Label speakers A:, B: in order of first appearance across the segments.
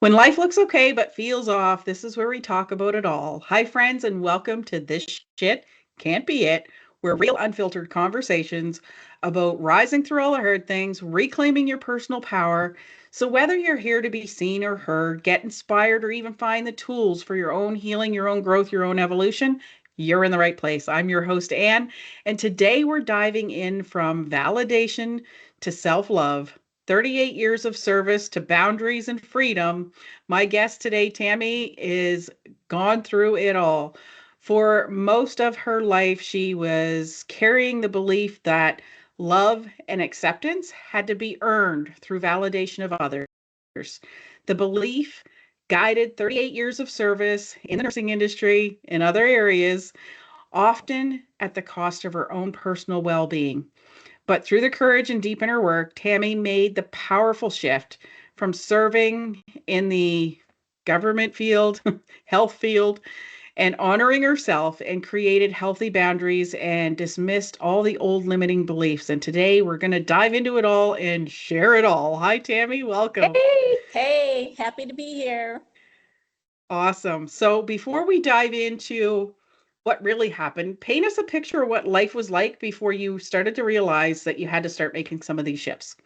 A: When life looks okay but feels off, this is where we talk about it all. Hi, friends, and welcome to This Shit Can't Be It, where real unfiltered conversations about rising through all the hard things, reclaiming your personal power. So, whether you're here to be seen or heard, get inspired, or even find the tools for your own healing, your own growth, your own evolution, you're in the right place. I'm your host, Anne, and today we're diving in from validation to self love. 38 years of service to boundaries and freedom. My guest today, Tammy, is gone through it all. For most of her life, she was carrying the belief that love and acceptance had to be earned through validation of others. The belief guided 38 years of service in the nursing industry and other areas, often at the cost of her own personal well being. But through the courage and deep inner work, Tammy made the powerful shift from serving in the government field, health field, and honoring herself and created healthy boundaries and dismissed all the old limiting beliefs. And today we're going to dive into it all and share it all. Hi, Tammy. Welcome.
B: Hey, happy to be here.
A: Awesome. So before we dive into what really happened, paint us a picture of what life was like before you started to realize that you had to start making some of these shifts.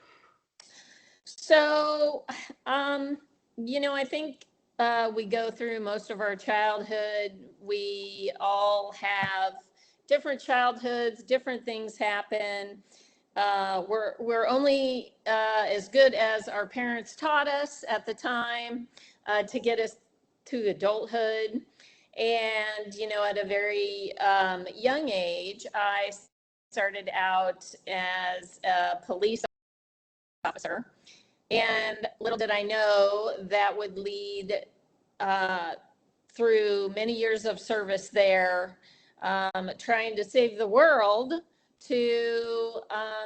B: So, um, I think we go through most of our childhood. We all have different childhoods, different things happen. We're only as good as our parents taught us at the time to get us to adulthood. And, at a very young age, I started out as a police officer. And little did I know that would lead uh, through many years of service there, trying to save the world, to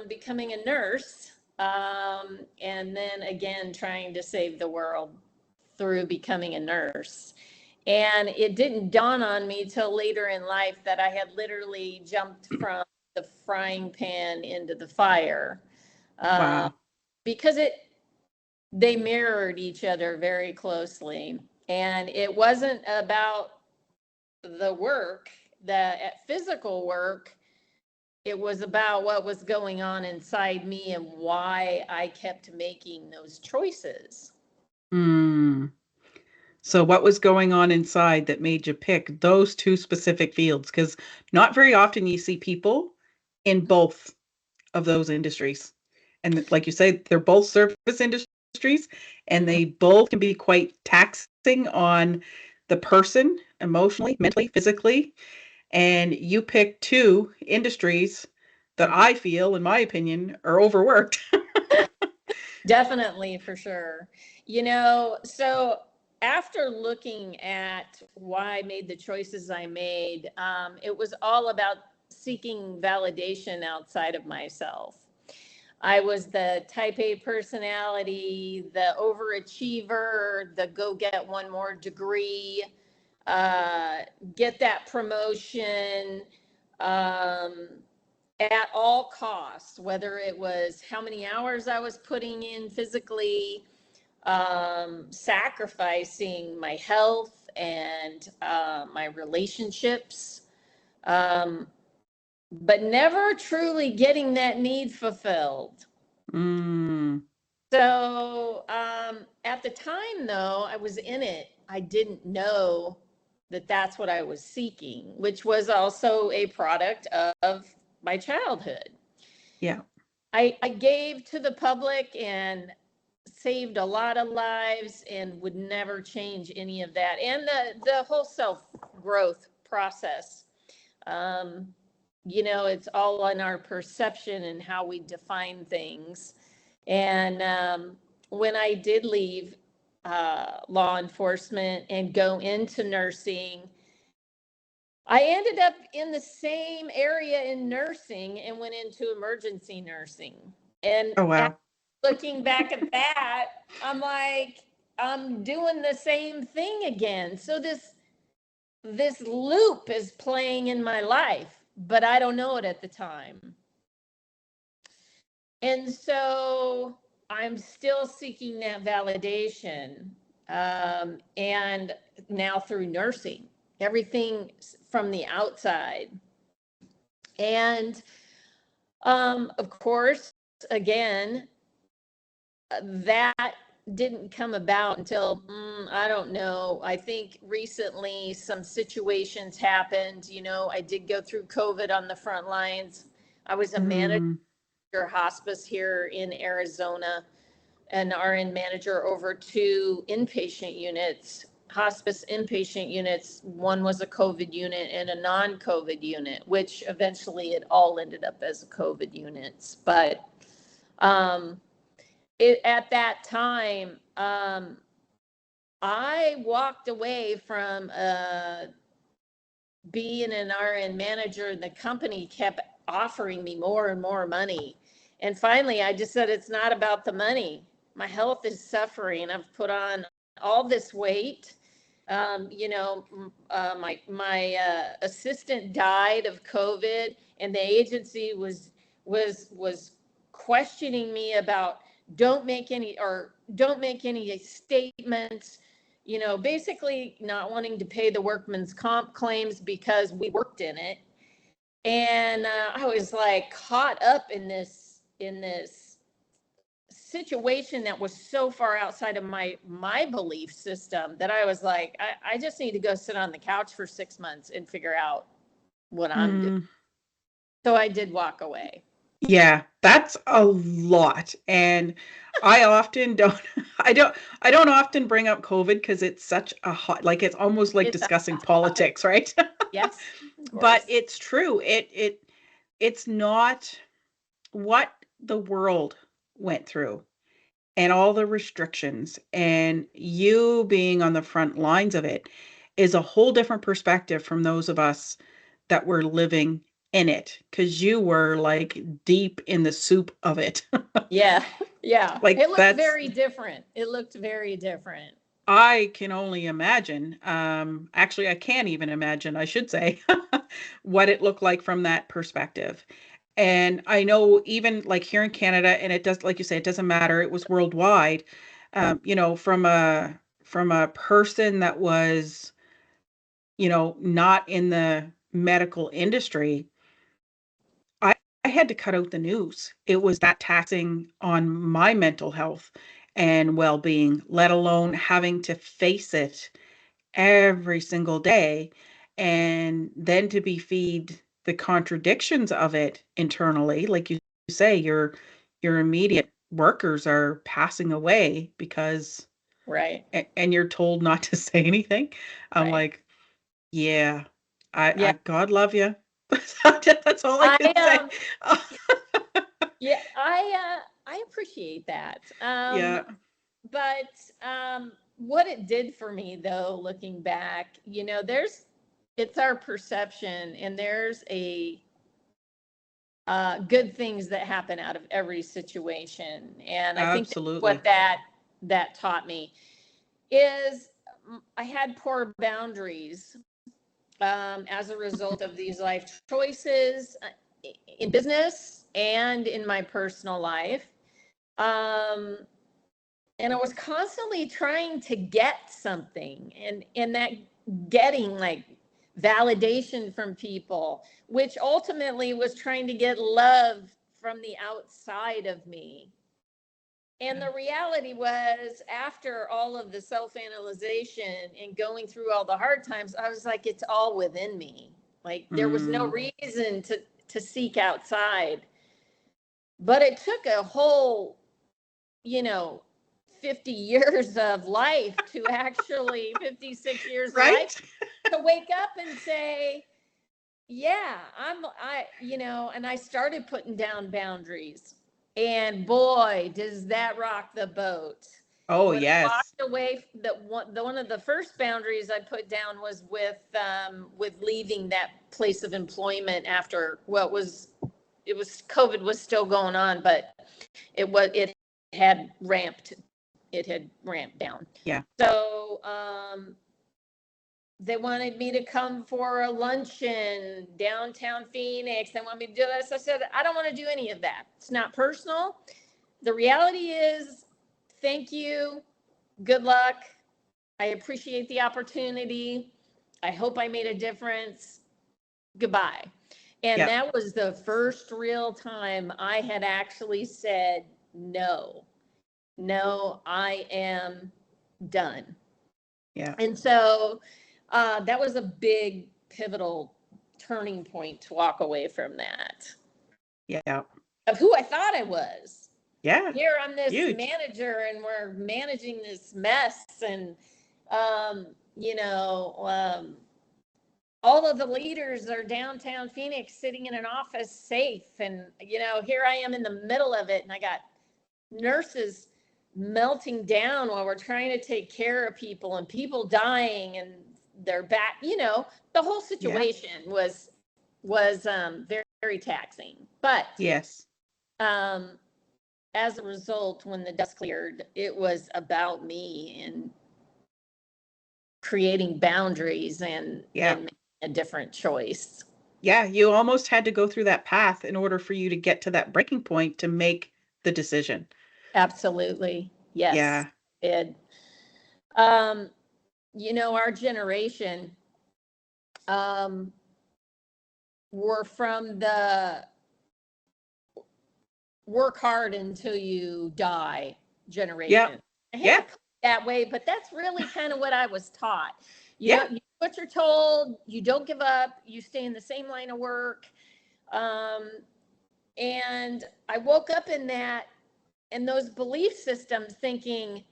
B: becoming a nurse, and then again trying to save the world through becoming a nurse. And it didn't dawn on me till later in life that I had literally jumped from the frying pan into the fire, uh,
A: Wow.
B: because they mirrored each other very closely. And it wasn't about the work, the physical work. It was about what was going on inside me and why I kept making those choices.
A: Hmm. So what was going on inside that made you pick those two specific fields? Because not very often you see people in both of those industries. And like you say, they're both service industries and
B: Mhm.
A: they both can be quite taxing on the person emotionally, mentally, physically. And you pick two industries that I feel, in my opinion, are overworked.
B: Definitely, for sure. So after looking at why I made the choices I made, it was all about seeking validation outside of myself. I was the type A personality, the overachiever, the go get one more degree, uh, get that promotion, um, at all costs, whether it was how many hours I was putting in physically, sacrificing my health and my relationships, um, but never truly getting that need fulfilled.
A: Mm,
B: So at the time, though, I was in it. I didn't know that that's what I was seeking, which was also a product of my childhood.
A: yeah.
B: I gave to the public and saved a lot of lives and would never change any of that. And the whole self growth process. Um, it's all on our perception and how we define things. And when I did leave law enforcement and go into nursing, I ended up in the same area in nursing and went into emergency nursing. And
A: Oh, wow.
B: looking back at that, I'm like, I'm doing the same thing again. So this loop is playing in my life, but I don't know it at the time. And so I'm still seeking that validation. and now through nursing, everything from the outside. And of course, again, that didn't come about until, I don't know. I think recently some situations happened. I did go through COVID on the front lines. I was a manager
A: Mm,
B: hospice here in Arizona, an RN manager over two inpatient units, hospice inpatient units. One was a COVID unit and a non-COVID unit, which eventually it all ended up as COVID units. But um, at that time, I walked away from being an RN manager, and the company kept offering me more and more money. And finally, I just said, it's not about the money. My health is suffering. I've put on all this weight. My assistant died of COVID, and the agency was questioning me about don't make any statements, basically not wanting to pay the workman's comp claims because we worked in it. And I was like caught up in this situation that was so far outside of my belief system that I was like, I just need to go sit on the couch for 6 months and figure out what I'm doing.
A: mm.
B: So I did walk away.
A: Yeah, that's a lot. And I often don't I don't I don't often bring up COVID because it's such a hot, like it's almost like
B: It's a
A: discussing
B: hot topic.
A: politics, right?
B: Yes, of
A: But
B: course.
A: it's true. It's not what the world went through and all the restrictions and you being on the front lines of it is a whole different perspective from those of us that were living in it because you were like deep in the soup of it.
B: Yeah, yeah.
A: Like
B: It looked
A: that's
B: very different. It looked very different.
A: I can only imagine. Actually, I can't even imagine, I should say, what it looked like from that perspective. And I know even like here in Canada, and it does, like you say, it doesn't matter. It was worldwide. From a person that was, not in the medical industry, I had to cut out the news. It was that taxing on my mental health and well-being, let alone having to face it every single day and then to be feed the contradictions of it internally, like you say, your immediate workers are passing away because
B: Right,
A: and you're told not to say anything. I'm
B: right.
A: like, yeah, I
B: Yeah.
A: God love you. That's all I
B: I
A: can say.
B: Yeah, I appreciate that.
A: Yeah,
B: But what it did for me though, looking back, it's our perception, and there's a good things that happen out of every situation. And I think that's what
A: absolutely.
B: that taught me is, I had poor boundaries as a result of these life choices, in business and in my personal life. Um, and I was constantly trying to get something, and that getting like validation from people, which ultimately was trying to get love from the outside of me. And the reality was, after all of the self-analyzation and going through all the hard times, I was like, it's all within me. Like there was no
A: Mm,
B: reason to seek outside. But it took a whole, you know, 50 years of life to actually, 56 years of life,
A: right?
B: to wake up and say, yeah, and I started putting down boundaries. And boy, does that rock the boat.
A: Oh,
B: When I
A: yes.
B: walked away, one of the first boundaries I put down was with leaving that place of employment after, well, it was COVID was still going on, but it had ramped it had ramped down.
A: Yeah.
B: So they wanted me to come for a luncheon downtown Phoenix. They want me to do this. I said, I don't want to do any of that. It's not personal. The reality is, thank you. Good luck. I appreciate the opportunity. I hope I made a difference. Goodbye. And
A: Yep.
B: that was the first real time I had actually said, no, no, I am done.
A: Yeah.
B: And so that was a big pivotal turning point to walk away from that,
A: Yeah.
B: of who I thought I was.
A: Yeah.
B: Here I'm this
A: Huge.
B: manager and we're managing this mess, and um, you know, all of the leaders are downtown Phoenix sitting in an office safe, and here I am in the middle of it, and I got nurses melting down while we're trying to take care of people, and people dying, and they're back. The whole
A: Yeah.
B: situation was very, very taxing. But
A: Yes.
B: um, as a result, when the dust cleared, it was about me and creating boundaries and
A: Yeah.
B: making a different choice.
A: Yeah. You almost had to go through that path in order for you to get to that breaking point to make the decision.
B: Absolutely. Yes.
A: Yeah.
B: It, um, our generation, um, were from the work hard until you die
A: Yep.
B: generation. I hate to
A: Yeah.
B: put it that way, but that's really kind of what I was taught.
A: Yeah.
B: You what you're told, you don't give up, you stay in the same line of work. Um, and I woke up in that and those belief systems thinking,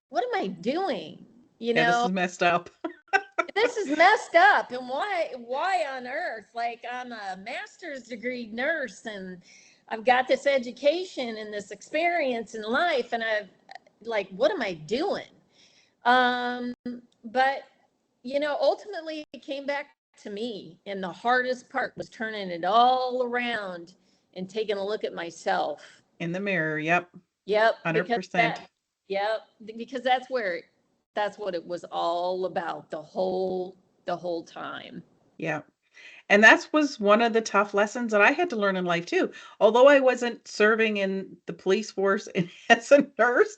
B: what am I doing? You
A: Yeah. This
B: know,
A: is messed up.
B: this is messed up. And why on earth? Like, I'm a master's degree nurse and I've got this education and this experience in life. And I've like, what am I doing? Um, but ultimately it came back to me. And the hardest part was turning it all around and taking a look at myself.
A: In the mirror. Yep.
B: Yep, because
A: 100%.
B: that's what it was all about the whole time.
A: Yeah. And that was one of the tough lessons that I had to learn in life too. Although I wasn't serving in the police force and as a nurse,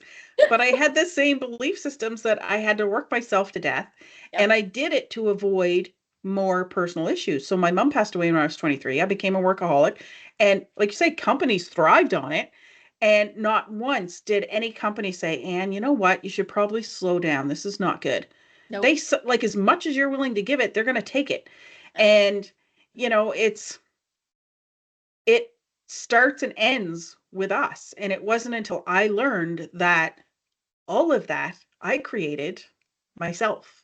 A: but I had the same belief systems that I had to work myself to death. And
B: Yep.
A: I did it to avoid more personal issues. So my mom passed away when I was 23. I became a workaholic. And like you say, companies thrived on it. And not once did any company say, Anne, you know what? You should probably slow down. This is not good.
B: Nope.
A: Like as much as you're willing to give it, they're going to take it.
B: Yep.
A: And it starts and ends with us. And it wasn't until I learned that all of that I created myself.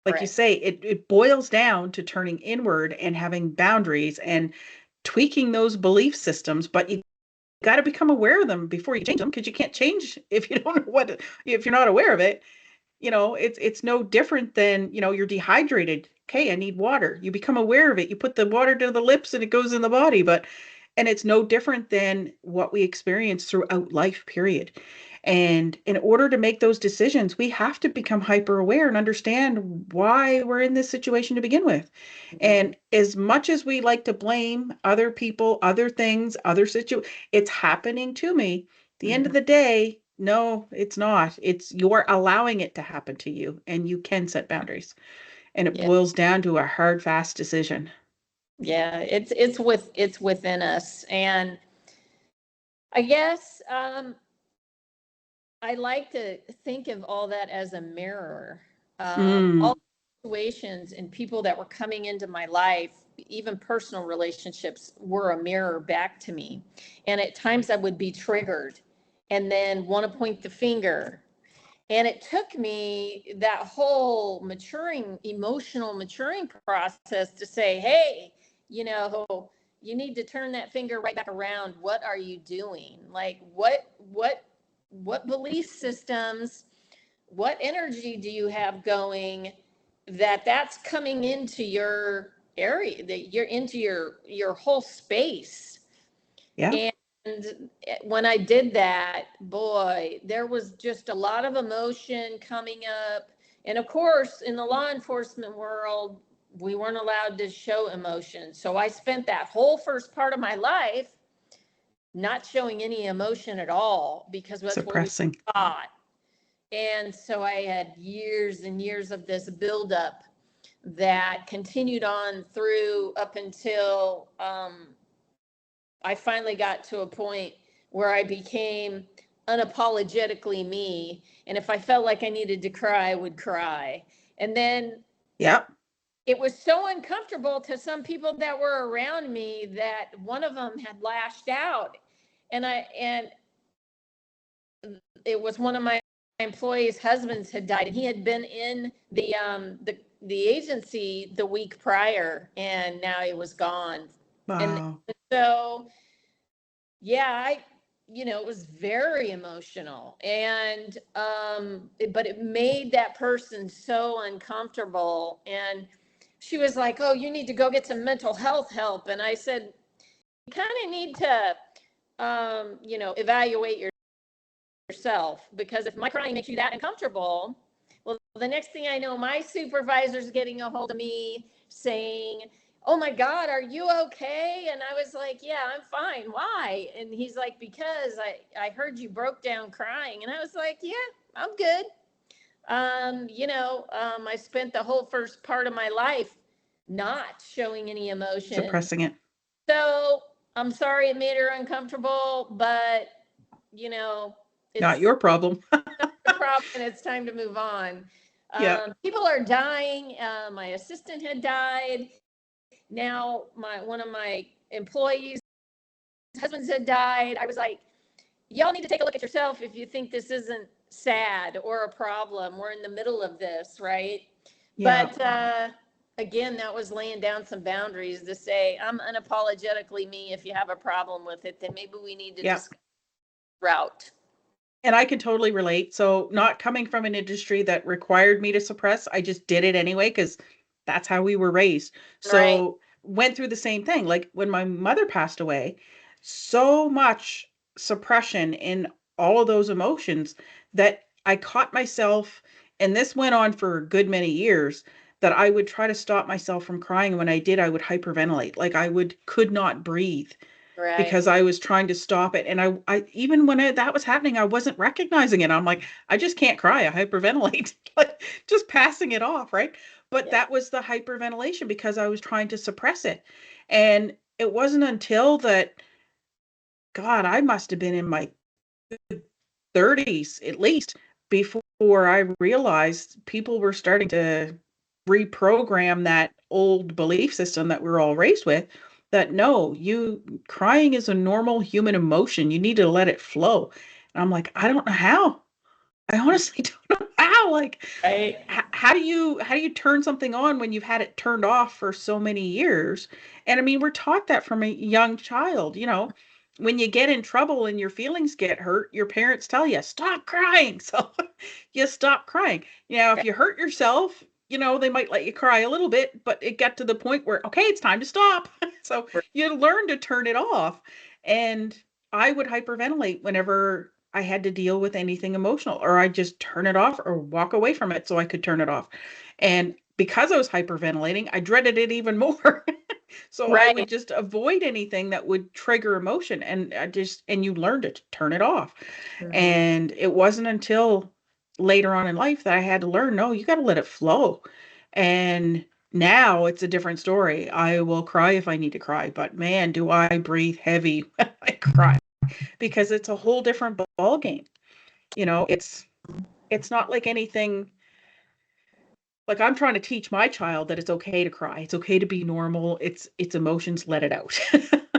A: Like you
B: Correct.
A: say, it boils down to turning inward and having boundaries and tweaking those belief systems, but you got to become aware of them before you change them, because you can't change if you don't know if you're not aware of it. It's no different than, you're dehydrated. Okay, I need water. You become aware of it. You put the water to the lips and it goes in the body. And it's no different than what we experience throughout life, period. And in order to make those decisions, we have to become hyper aware and understand why we're in this situation to begin with.
B: Mhm.
A: And as much as we like to blame other people, other things, other situations, it's happening to me. At the end
B: Mhm.
A: of the day, no, it's not. It's you're allowing it to happen to you, and you can set boundaries. And it
B: Yeah.
A: boils down to a hard, fast decision.
B: Yeah. It's within us, and I guess I like to think of all that as a mirror.
A: Mm,
B: All situations and people that were coming into my life, even personal relationships, were a mirror back to me. And at times I would be triggered and then want to point the finger. And it took me that whole emotional maturing process to say, hey, you know, you need to turn that finger right back around. What are you doing? Like, what belief systems, what energy do you have going that's coming into your area, that you're into your whole space?
A: yeah,
B: And when I did that, boy, there was just a lot of emotion coming up. And of course, in the law enforcement world, we weren't allowed to show emotion. So I spent that whole first part of my life not showing any emotion at all because that's what we
A: suppressing.
B: were taught. And so I had years and years of this buildup that continued on through up until I finally got to a point where I became unapologetically me. And if I felt like I needed to cry, I would cry. And then
A: Yep.
B: it was so uncomfortable to some people that were around me that one of them had lashed out. And it was one of my employees' husbands had died, and he had been in the agency the week prior, and now he was gone. And
A: Wow.
B: so, yeah, it was very emotional, and but it made that person so uncomfortable. And she was like, "Oh, you need to go get some mental health help." And I said, "You kind of need to, evaluate yourself, because if my crying makes you that uncomfortable, well, the next thing I know, my supervisor's getting a hold of me saying, 'Oh my God, are you okay?' And I was like, 'Yeah, I'm fine. Why?' And he's like, 'Because I heard you broke down crying.' And I was like, 'Yeah, I'm good.' I spent the whole first part of my life not showing any emotion.
A: Suppressing it.
B: So I'm sorry it made her uncomfortable, but you know,
A: Not
B: it's
A: your problem.
B: a problem and it's time to move on.
A: Yeah.
B: People are dying. My assistant had died. Now one of my employees' husbands had died. I was like, y'all need to take a look at yourself if you think this isn't sad or a problem. We're in the middle of this, right?
A: Yeah.
B: But again, that was laying down some boundaries to say, I'm unapologetically me. If you have a problem with it, then maybe we need to
A: Yeah.
B: discuss route.
A: And I can totally relate. So, not coming from an industry that required me to suppress, I just did it anyway because that's how we were raised.
B: Right,
A: So, went through the same thing. Like when my mother passed away, so much suppression in all of those emotions that I caught myself, and this went on for a good many years, that I would try to stop myself from crying. And when I did, I would hyperventilate. Like I could not breathe
B: right.
A: because I was trying to stop it. And I even when that was happening, I wasn't recognizing it. I'm like, I just can't cry. I hyperventilate, like just passing it off, right? But
B: Yeah.
A: that was the hyperventilation because I was trying to suppress it. And it wasn't until that, God, I must have been in my 30s at least before I realized people were starting to reprogram that old belief system that we're all raised with, that no, you crying is a normal human emotion. You need to let it flow. And I'm like, I don't know how. I honestly don't know how. Like,
B: Right.
A: how do you turn something on when you've had it turned off for so many years? And I mean, we're taught that from a young child, when you get in trouble and your feelings get hurt, your parents tell you, stop crying. So you stop crying. If you hurt yourself, they might let you cry a little bit, but it got to the point where, okay, it's time to stop. So you learn to turn it off. And I would hyperventilate whenever I had to deal with anything emotional, or I just turn it off or walk away from it so I could turn it off. And because I was hyperventilating, I dreaded it even more. So I
B: Right.
A: would just avoid anything that would trigger emotion, and you learn to turn it off.
B: Mm-hmm.
A: And it wasn't until later on in life that I had to learn, no, you got to let it flow. And now it's a different story. I will cry if I need to cry, but man, do I breathe heavy when I cry, because it's a whole different ball game. It's not like anything. Like, I'm trying to teach my child that it's okay to cry. It's okay to be normal. It's emotions, let it out.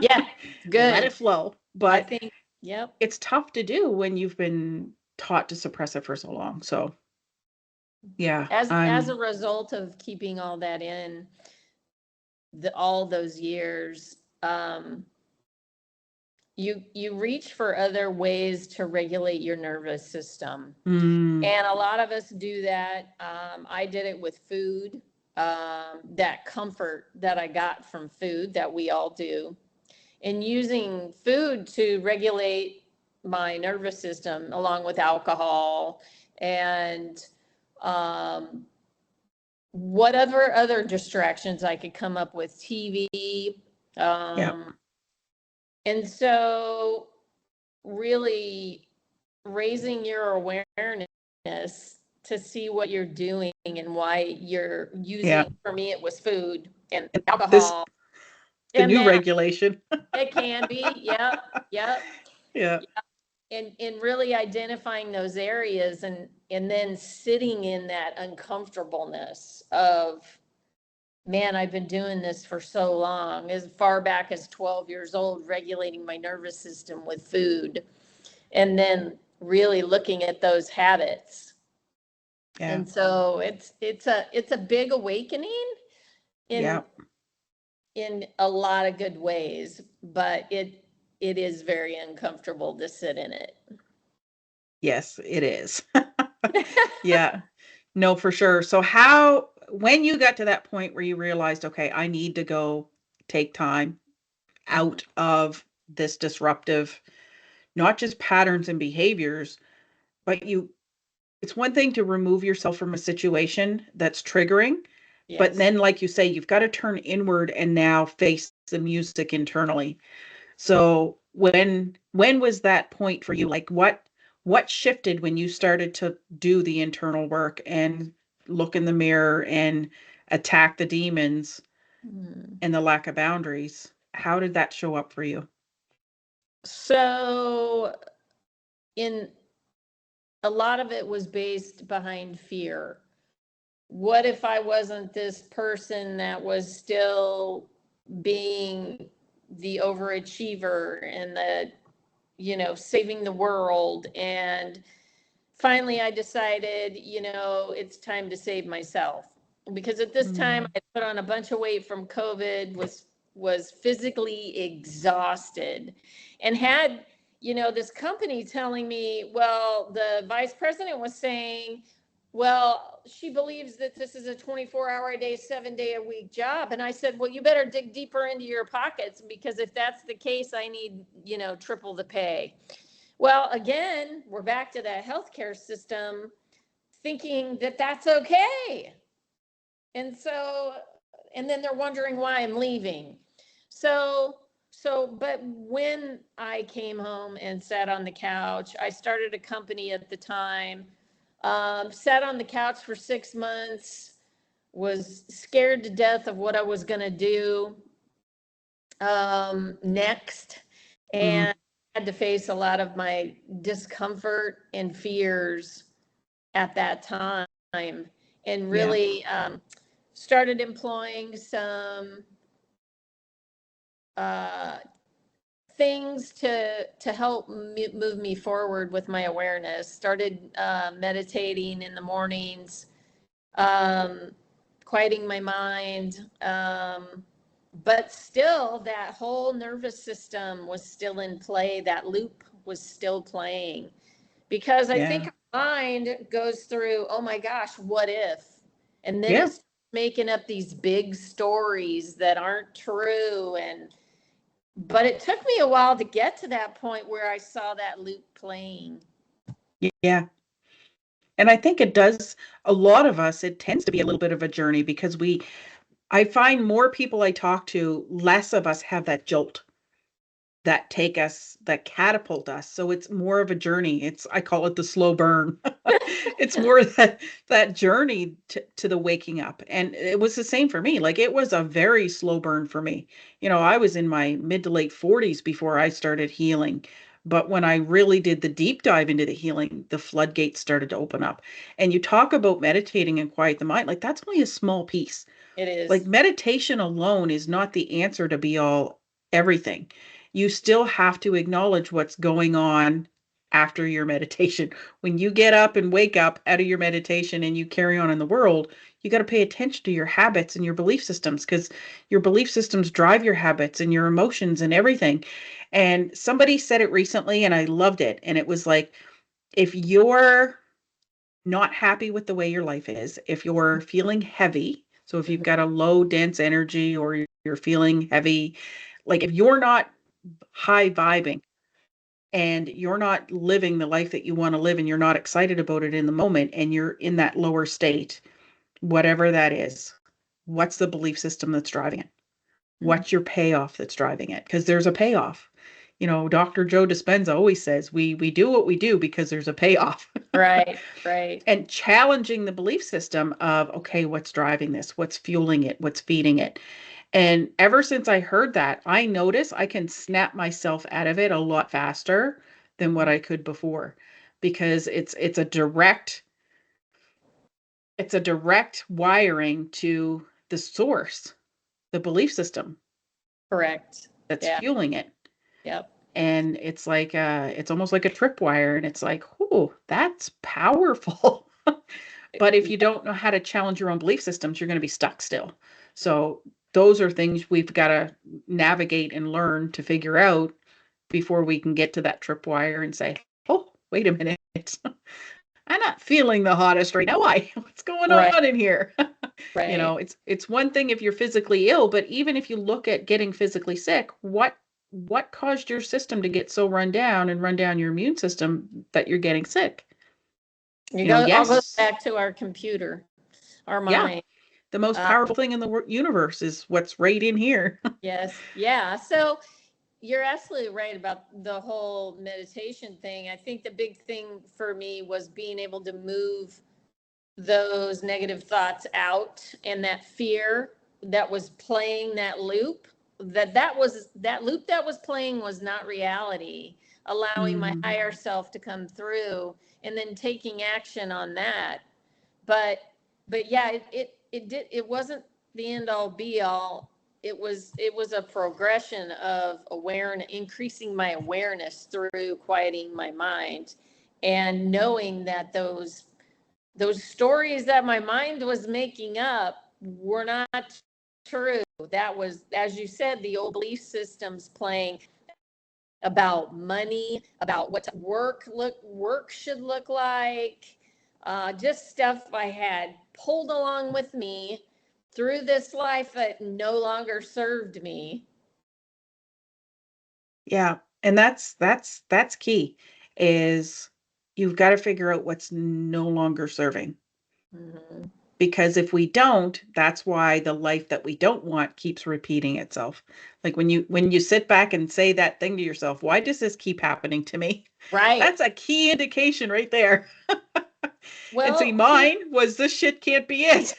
B: Yeah.
A: Let
B: Good.
A: it flow.
B: I
A: But
B: think, yep.
A: it's tough to do when you've been taught to suppress it for so long. So, yeah,
B: As a
A: I'm
B: result of keeping all that in all those years, you reach for other ways to regulate your nervous system.
A: mm,
B: And a lot of us do that. I did it with food, that comfort that I got from food that we all do, and using food to regulate my nervous system along with alcohol and um, whatever other distractions I could come up with, TV.
A: yeah,
B: And so, really raising your awareness to see what you're doing and why you're
A: Yeah.
B: using, for me, it was food and
A: And this
B: alcohol
A: the
B: and
A: new
B: that.
A: regulation.
B: It can be. Yep. Yep.
A: Yeah.
B: And really identifying those areas and then sitting in that uncomfortableness of, man, I've been doing this for so long, as far back as 12 years old, regulating my nervous system with food, and then really looking at those habits.
A: Yeah.
B: And so it's a big awakening in
A: Yeah.
B: in a lot of good ways, but it is very uncomfortable to sit in it.
A: Yes, it is. Yeah. No, for sure. So when you got to that point where you realized, okay, I need to go take time
B: Mhm.
A: out of this disruptive, not just patterns and behaviors, but it's one thing to remove yourself from a situation that's triggering, but
B: Yes.
A: then, like you say, you've got to turn inward and now face the music internally. So when was that point for you? Like what shifted when you started to do the internal work and look in the mirror and attack the demons
B: Mm.
A: and the lack of boundaries? How did that show up for you?
B: So, in a lot of it was based behind fear. What if I wasn't this person that was still being the overachiever and the, saving the world? And finally, I decided, it's time to save myself. Because at this time,
A: Mm,
B: I put on a bunch of weight from COVID, was physically exhausted, and had, this company telling me, well, the vice president was saying, well, she believes that this is a 24-hour a day, 7-day a week job. And I said, well, you better dig deeper into your pockets, because if that's the case, I need, triple the pay. Well, again, we're back to that healthcare system thinking that that's okay. And so, and then they're wondering why I'm leaving. But when I came home and sat on the couch, I started a company at the time, sat on the couch for 6 months, was scared to death of what I was going to do next,
A: mm,
B: and had to face a lot of my discomfort and fears at that time, and
A: yeah.
B: really started employing some uh, things to help move me forward with my awareness. Started meditating in the mornings, um, quieting my mind. But still, that whole nervous system was still in play. That loop was still playing, because I think
A: Yeah.
B: our mind goes through, oh my gosh, what if? And then
A: Yeah.
B: it's making up these big stories that aren't true. But it took me a while to get to that point where I saw that loop playing.
A: Yeah. And I think it does a lot of us, it tends to be a little bit of a journey because I find more people I talk to, less of us have that jolt that take us, that catapult us. So it's more of a journey. I call it the slow burn. It's more that journey to the waking up. And it was the same for me. Like it was a very slow burn for me. I was in my mid to late 40s before I started healing. But when I really did the deep dive into the healing, the floodgates started to open up. And you talk about meditating and quiet the mind, like that's only a small piece.
B: It
A: Like
B: is.
A: meditation alone is not the answer to be all everything. You still have to acknowledge what's going on after your meditation. When you get up and wake up out of your meditation and you carry on in the world, you got to pay attention to your habits and your belief systems, because your belief systems drive your habits and your emotions and everything. And somebody said it recently and I loved it. And it was like, if you're not happy with the way your life is, if you're feeling heavy, so if you've got a low, dense energy or you're feeling heavy, like if you're not high vibing and you're not living the life that you want to live and you're not excited about it in the moment and you're in that lower state, whatever that is, what's the belief system that's driving it?
B: Mhm.
A: What's your payoff that's driving it? Because there's a payoff. Dr. Joe Dispenza always says we do what we do because there's a payoff.
B: Right, right.
A: And challenging the belief system of, okay, what's driving this? What's fueling it? What's feeding it? And ever since I heard that, I notice I can snap myself out of it a lot faster than what I could before, because it's a direct wiring to the source, the belief system
B: Correct.
A: that's
B: Yeah.
A: fueling it.
B: Yep.
A: And it's like it's almost like a tripwire, and it's like, oh, that's powerful. But if you don't know how to challenge your own belief systems, you're going to be stuck still. So those are things we've got to navigate and learn to figure out before we can get to that tripwire and say, oh, wait a minute. I'm not feeling the hottest right now. Why? What's going
B: Right,
A: on in here?
B: right.
A: It's one thing if you're physically ill, but even if you look at getting physically sick, what caused your system to get so run down and run down your immune system that you're getting sick?
B: All goes
A: Yes,
B: back to our computer, our
A: yeah,
B: mind.
A: the most
B: Uh,
A: powerful thing in the universe is what's right in here.
B: yes, yeah. So you're absolutely right about the whole meditation thing. I think the big thing for me was being able to move those negative thoughts out, and that fear that was playing that loop, that loop that was playing was not reality, allowing my
A: Mhm.
B: higher self to come through and then taking action on that. But yeah, it wasn't the end all be all. It was a progression of awareness, increasing my awareness through quieting my mind and knowing that those stories that my mind was making up were not true. That was, as you said, the old belief systems playing about money, about what work should look like, just stuff I had pulled along with me through this life that no longer served me.
A: Yeah, and that's key, is you've got to figure out what's no longer serving.
B: Mhm.
A: Because if we don't, that's why the life that we don't want keeps repeating itself. Like when you sit back and say that thing to yourself, why does this keep happening to me?
B: Right.
A: That's a key indication right there. And see,
B: Well, here,
A: mine was this shit can't be it.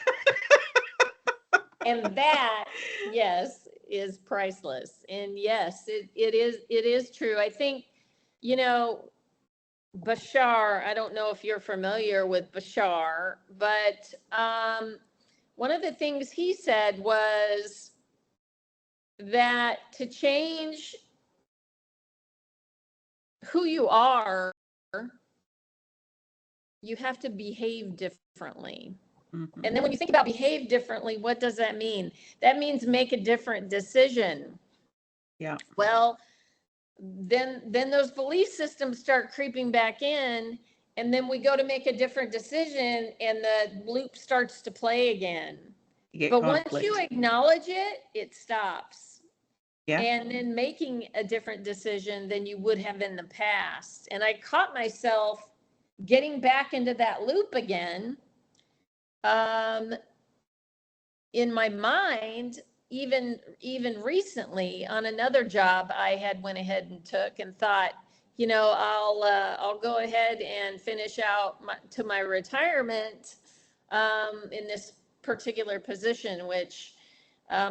B: and that, yes, is priceless. And yes, it is true. I think, you know, Bashar, I don't know if you're familiar with Bashar, but one of the things he said was that to change who you are, you have to behave differently.
A: Mhm.
B: And then when you think about behave differently, what does that mean? That means make a different decision.
A: Yeah.
B: Well, then those belief systems start creeping back in, and then we go to make a different decision and the loop starts to play again.
A: You get
B: But once you
A: conflict.
B: acknowledge it, it stops.
A: Yeah.
B: And then making a different decision than you would have in the past. And I caught myself getting back into that loop again, um, in my mind, even recently on another job I had went ahead and took and thought, I'll go ahead and finish out to my retirement, in this particular position, which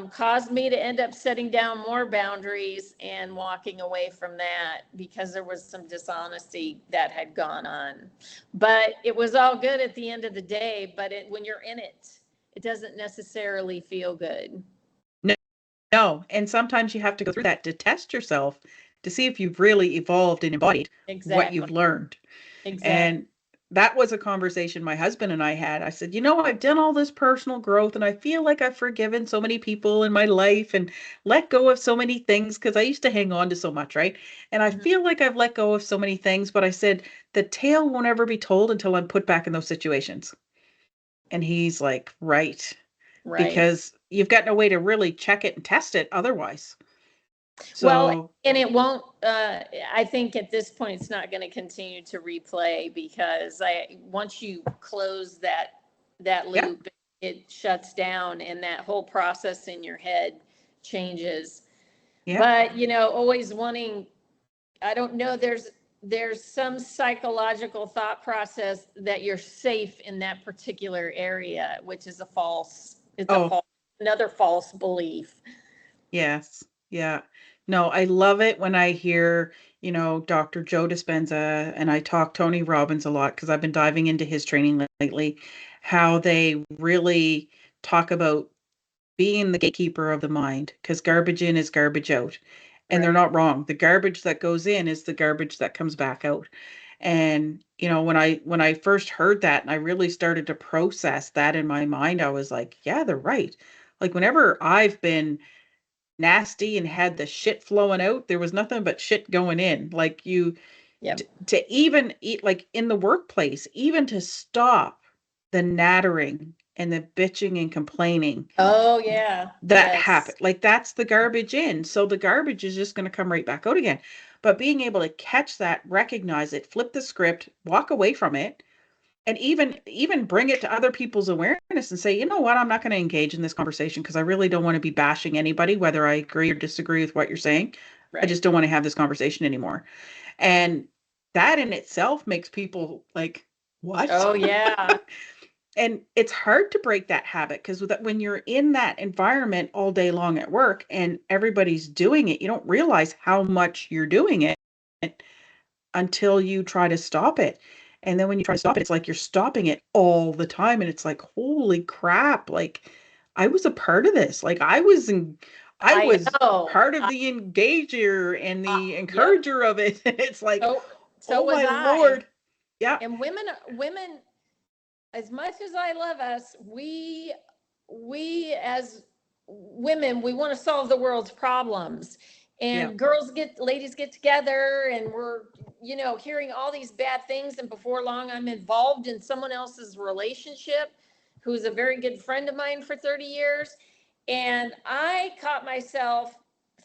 B: caused me to end up setting down more boundaries and walking away from that because there was some dishonesty that had gone on. But it was all good at the end of the day. But when you're in it, it doesn't necessarily feel good.
A: No, no. And sometimes you have to go through that to test yourself to see if you've really evolved and embodied what
B: Exactly.
A: you've learned.
B: Exactly.
A: And that was a conversation my husband and I had. I said, I've done all this personal growth and I feel like I've forgiven so many people in my life and let go of so many things because I used to hang on to so much, right? And I
B: Mhm.
A: feel like I've let go of so many things, but I said, the tale won't ever be told until I'm put back in those situations. And he's like, right,
B: Right.
A: because you've got no way to really check it and test it otherwise.
B: Well,
A: So,
B: and it won't, I think at this point, it's not going to continue to replay because once you close that
A: yeah,
B: loop, it shuts down and that whole process in your head changes.
A: yeah,
B: But, always wanting I don't know, there's some psychological thought process that you're safe in that particular area, which is it's a
A: Oh,
B: false, another false belief.
A: yes. Yeah. No, I love it when I hear, Dr. Joe Dispenza, and I talk Tony Robbins a lot because I've been diving into his training lately, how they really talk about being the gatekeeper of the mind, because garbage in is garbage out. And they're
B: Right.
A: not wrong. The garbage that goes in is the garbage that comes back out. And when I first heard that and I really started to process that in my mind, I was like, yeah, they're right. Like whenever I've been nasty and had the shit flowing out, there was nothing but shit going in. Like
B: Yep.
A: to even eat, like in the workplace, even to stop the nattering and the bitching and complaining
B: Oh, yeah.
A: that
B: Yes.
A: happened. Like that's the garbage in. So the garbage is just going to come right back out again. But being able to catch that, recognize it, flip the script, walk away from it, and even bring it to other people's awareness and say, you know what, I'm not going to engage in this conversation because I really don't want to be bashing anybody, whether I agree or disagree with what you're saying. I
B: Right.
A: just don't want to have this conversation anymore. And that in itself makes people like, what?
B: Oh, yeah.
A: And it's hard to break that habit because when you're in that environment all day long at work and everybody's doing it, you don't realize how much you're doing it until you try to stop it. And then when you try to stop it, it's like you're stopping it all the time. And it's like, holy crap, like I was a part of this. Like I
B: I
A: was
B: know.
A: part of the engager and the
B: Yep.
A: encourager of it. And it's like,
B: So
A: oh
B: was
A: my
B: I.
A: Lord. Yeah,
B: And women, as much as I love us, we as women, we want to solve the world's problems.
A: yeah,
B: And ladies get together, and we're, hearing all these bad things. And before long, I'm involved in someone else's relationship who's a very good friend of mine for 30 years. And I caught myself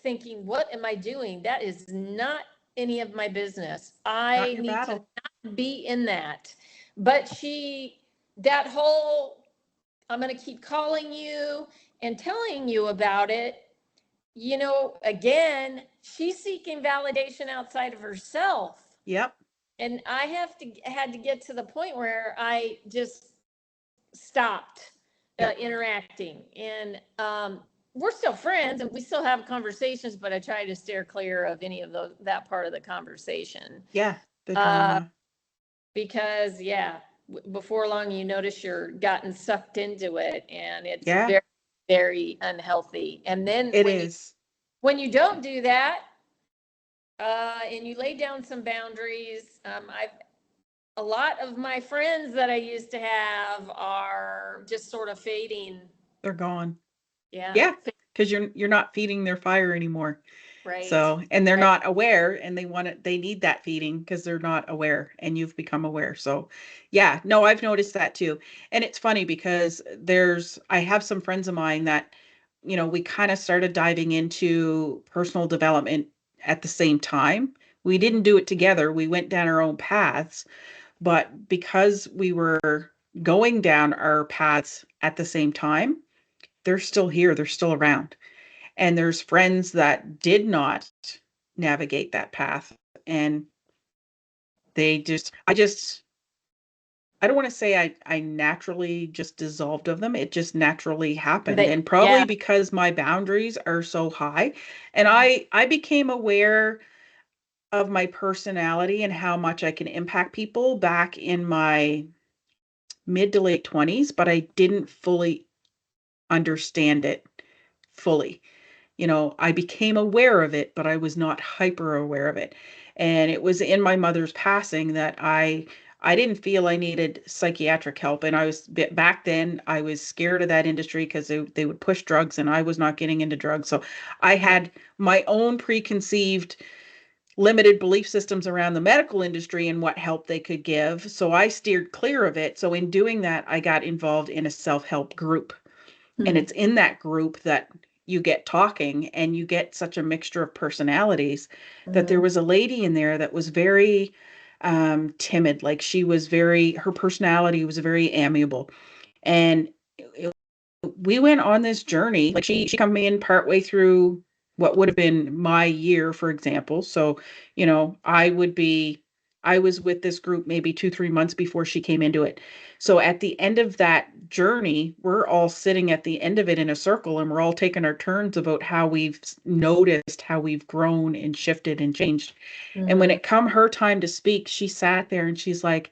B: thinking, what am I doing? That is not any of my business.
A: not
B: I
A: your
B: need to
A: battle.
B: not be in that. But that whole, I'm going to keep calling you and telling you about it. Again, she's seeking validation outside of herself.
A: Yep.
B: And I had to get to the point where I just stopped
A: Yep.
B: interacting. And we're still friends and we still have conversations, but I try to steer clear of any of that part of the conversation.
A: Yeah. The
B: Uh,
A: drama.
B: because yeah, before long you notice you're gotten sucked into it, and it's
A: Yeah,
B: very, very unhealthy. And then
A: it is.
B: when you don't do that, and you lay down some boundaries, I've a lot of my friends that I used to have are just sort of fading.
A: They're gone.
B: Yeah.
A: Yeah, because you're not feeding their fire anymore.
B: Right.
A: So, and they're
B: Right.
A: not aware and they need that feeding because they're not aware and you've become aware. So, yeah, no, I've noticed that too. And it's funny because I have some friends of mine that, we kind of started diving into personal development at the same time. We didn't do it together. We went down our own paths, but because we were going down our paths at the same time, they're still here, they're still around. And there's friends that did not navigate that path. And I don't want to say I naturally just dissolved of them. It just naturally happened. And probably
B: Yeah.
A: because my boundaries are so high. And I became aware of my personality and how much I can impact people back in my mid to late 20s, but I didn't fully understand it fully. I became aware of it, but I was not hyper aware of it. And it was in my mother's passing that I didn't feel I needed psychiatric help. And back then I was scared of that industry because they would push drugs and I was not getting into drugs. So I had my own preconceived limited belief systems around the medical industry and what help they could give. So I steered clear of it. So in doing that, I got involved in a self-help group. And
B: Hmm.
A: it's in that group that you get talking and you get such a mixture of personalities that there
B: Hmm.
A: was a lady in there that was very timid. Like her personality was very amiable. And we went on this journey. Like she come in partway through what would have been my year, for example. So, I was with this group maybe 2, 3 months before she came into it. So at the end of that journey, we're all sitting at the end of it in a circle and we're all taking our turns about how we've noticed how we've grown and shifted and changed. And when
B: Mm-hmm.
A: it come her time to speak, she sat there and she's like,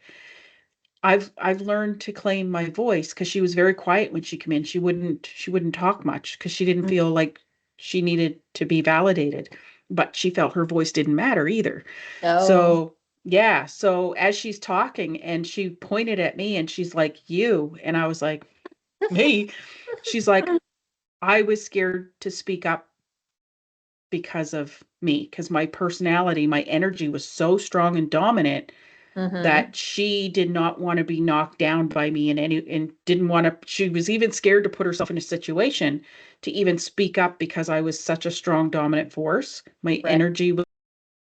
A: I've learned to claim my voice because she was very quiet when she came in. She wouldn't talk much because she didn't feel like she needed to be validated, but she felt her voice didn't matter either.
B: Oh.
A: So yeah, so as she's talking and she pointed at me and she's like, "You," and I was like, "Me?" She's like, "I was scared to speak up because of me, because my personality, my energy was so strong and dominant
B: Mm-hmm.
A: that she did not want to be knocked down by me and didn't want to, she was even scared to put herself in a situation to even speak up because I was such a strong dominant force. My
B: Right.
A: energy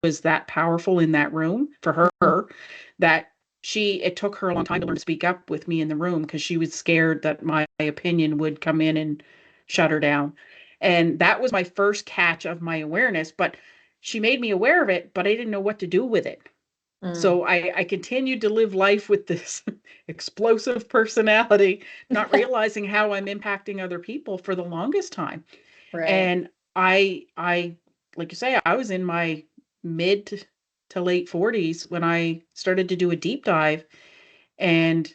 A: was that powerful in that room for her that it took her a long time to learn to speak up with me in the room because she was scared that my opinion would come in and shut her down. And that was my first catch of my awareness, but she made me aware of it, but I didn't know what to do with it.
B: Mm.
A: So I continued to live life with this explosive personality, not realizing how I'm impacting other people for the longest time.
B: Right.
A: And I like you say, I was in my mid to late 40s when I started to do a deep dive. And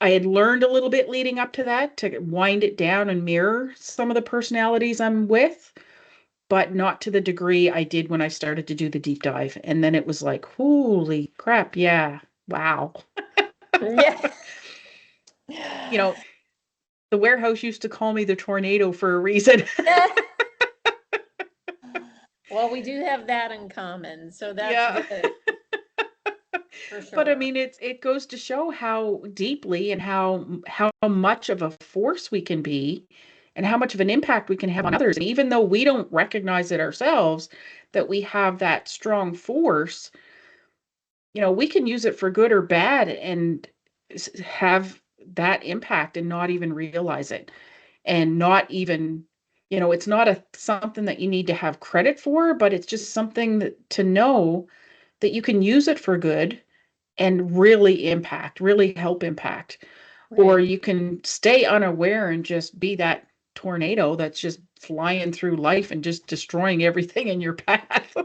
A: I had learned a little bit leading up to that to wind it down and mirror some of the personalities I'm with, but not to the degree I did when I started to do the deep dive. And then it was like, holy crap, yeah, wow.
B: Yeah.
A: You know, the warehouse used to call me the tornado for a reason.
B: Well, we do have that in common, so that's
A: Yeah.
B: good for
A: But I
B: sure.
A: mean, it goes to show how deeply and how much of a force we can be and how much of an impact we can have on others. And even though we don't recognize it ourselves, that we have that strong force, we can use it for good or bad and have that impact and not even realize it. And not even, it's not something that you need to have credit for, but it's just something that to know that you can use it for good and really help impact. Or
B: Right.
A: you can stay unaware and just be that tornado that's just flying through life and just destroying everything in your path,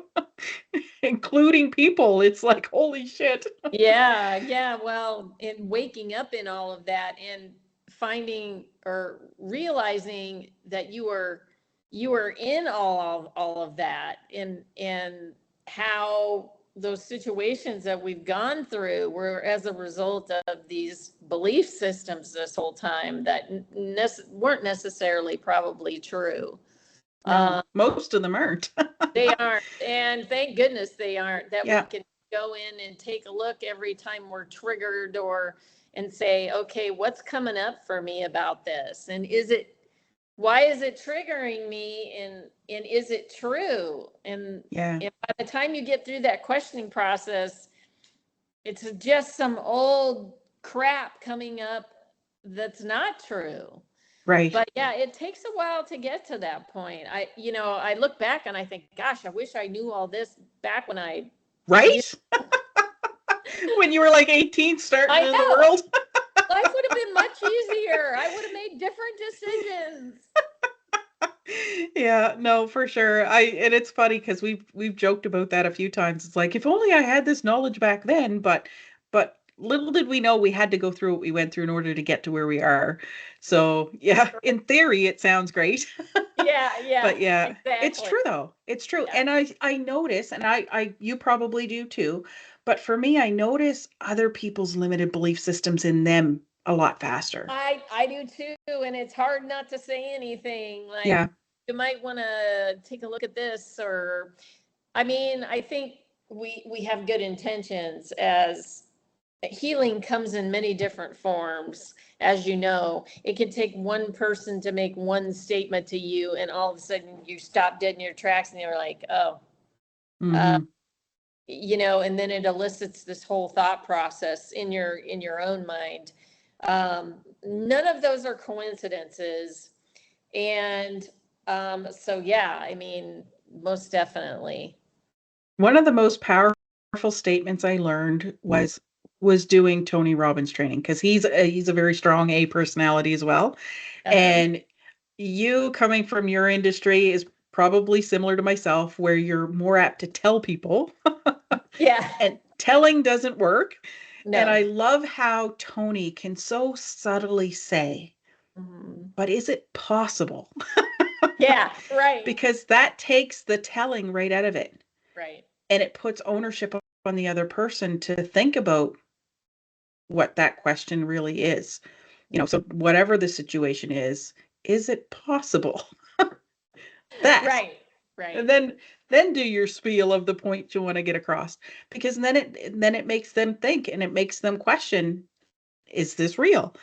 A: including people. It's like, holy shit.
B: Yeah, yeah. Well, in waking up in all of that and finding or realizing that you were in all of that and how those situations that we've gone through were as a result of these belief systems this whole time that weren't necessarily probably true.
A: No,
B: Um,
A: most of them aren't.
B: they aren't, and thank goodness they aren't, that we
A: Yeah,
B: can go in and take a look every time we're triggered or and say, okay, what's coming up for me about this? And why is it triggering me? And is it true?
A: yeah,
B: And by the time you get through that questioning process, it's just some old crap coming up that's not true.
A: right,
B: But yeah, it takes a while to get to that point. I look back and I think, gosh, I wish I knew all this back when you,
A: right. When you were like 18 starting
B: I
A: in the
B: know
A: world.
B: life would have been much easier. I would have made different decisions.
A: Yeah, no, for sure. And it's funny because we've joked about that a few times. It's like if only I had this knowledge back then, but little did we know we had to go through what we went through in order to get to where we are. So, yeah, in theory it sounds great.
B: Yeah, yeah,
A: But yeah, it's
B: exactly.
A: true though. It's true.
B: Yeah.
A: And I notice, and I you probably do too, but for me I notice other people's limited belief systems in them a lot faster.
B: I do too, and it's hard not to say anything like
A: Yeah.
B: you might want to take a look at this. Or I mean, I think we have good intentions. As healing comes in many different forms, as you know. It can take one person to make one statement to you and all of a sudden you stop dead in your tracks and you're like, oh, uh,
A: Mhm.
B: and then it elicits this whole thought process in your own mind. None of those are coincidences. And So yeah, I mean, most definitely.
A: One of the most powerful statements I learned was doing Tony Robbins training because he's a very strong A personality as well.
B: Uh-huh.
A: And you coming from your industry is probably similar to myself, where you're more apt to tell people,
B: Yeah.
A: and telling doesn't work. And
B: No.
A: I love how Tony can so subtly say,
B: Mhm.
A: but is it possible?
B: Yeah, right.
A: Because that takes the telling right out of it.
B: Right.
A: And it puts ownership on the other person to think about what that question really is. So whatever the situation is it possible? That.
B: Right.
A: And
B: Right.
A: then do your spiel of the point you want to get across, because then it makes them think and it makes them question, is this real?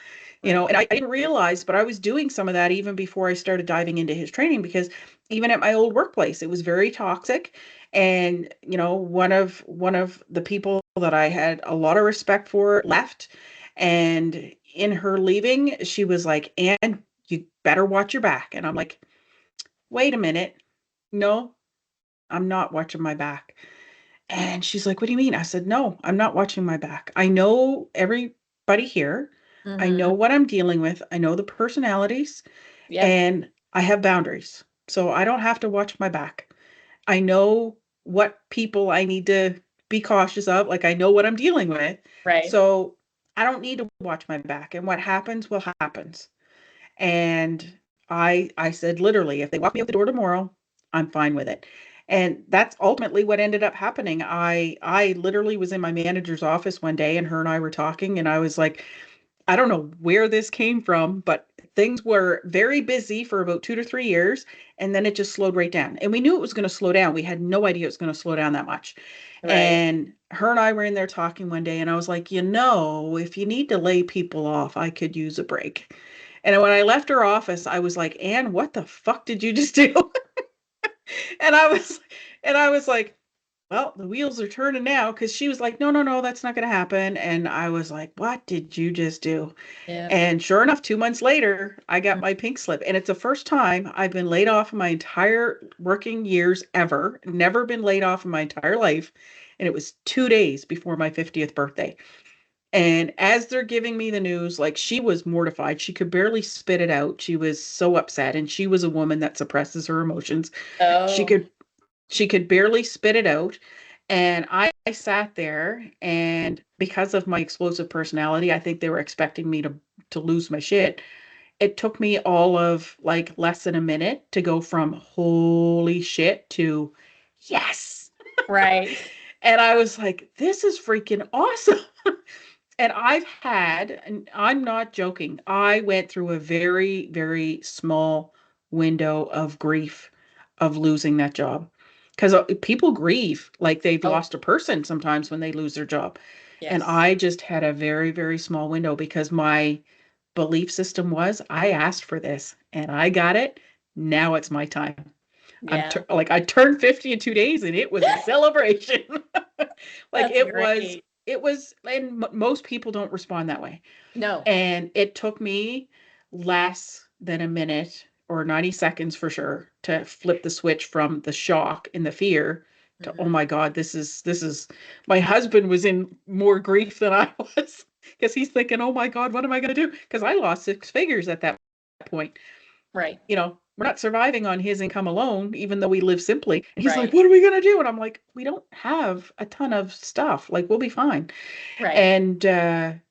A: And
B: Right.
A: I didn't realize, but I was doing some of that even before I started diving into his training, because even at my old workplace, it was very toxic. And, one of the people that I had a lot of respect for left. And in her leaving, she was like, "Anne, you better watch your back." And I'm like, wait a minute. No, I'm not watching my back. And she's like, "What do you mean?" I said, "No, I'm not watching my back. I know everybody here. I know
B: Mm-hmm.
A: what I'm dealing with. I know the personalities,
B: Yep.
A: and I have boundaries. So I don't have to watch my back. I know what people I need to be cautious of. Like, I know what I'm dealing with.
B: Right.
A: So I don't need to watch my back. And what happens will happens." And I said, literally, if they walk me out the door tomorrow, I'm fine with it. And that's ultimately what ended up happening. I literally was in my manager's office one day, and her and I were talking, and I was like, I don't know where this came from, but things were very busy for about 2 to 3 years, and then it just slowed right down. And we knew it was going to slow down. We had no idea it was going to slow down that much.
B: Right.
A: And her and I were in there talking one day, and I was like, if you need to lay people off, I could use a break. And when I left her office, I was like, "Anne, what the fuck did you just do?" and I was and I was like, "Well, the wheels are turning now," because she was like, "No, no, no, that's not going to happen." And I was like, "What did you just do?"
B: Yep.
A: And sure enough, 2 months later, I got my pink slip. And it's the first time I've been laid off in my entire working years ever. Never been laid off in my entire life. And it was 2 days before my 50th birthday. And as they're giving me the news, like, she was mortified. She could barely spit it out. She was so upset. And she was a woman that suppresses her emotions. She
B: Oh,
A: could she could barely spit it out. And I sat there, and because of my explosive personality, I think they were expecting me to lose my shit. It took me all of like less than a minute to go from holy shit to yes.
B: right.
A: And I was like, this is freaking awesome. And and I'm not joking, I went through a very, very small window of grief of losing that job. Because people grieve like they've
B: Oh,
A: lost a person sometimes when they lose their job. And
B: yes.
A: I just had a very, very small window, because my belief system was, I asked for this and I got it. Now it's my time.
B: Yeah.
A: Like, I turned 50 in 2 days, and it was a celebration. Like,
B: That's great.
A: and most people don't respond that way.
B: No.
A: And it took me less than a minute, or 90 seconds for sure, to flip the switch from the shock and the fear to, oh
B: Hmm.
A: my God, this is my husband was in more grief than I was, because he's thinking, oh my God, what am I going to do? Because I lost 6 figures at that point.
B: Right.
A: We're not surviving on his income alone, even though we live simply. And he's like,
B: Right.
A: what are we going to do? And I'm like, we don't have a ton of stuff. Like, we'll be fine.
B: Right.
A: And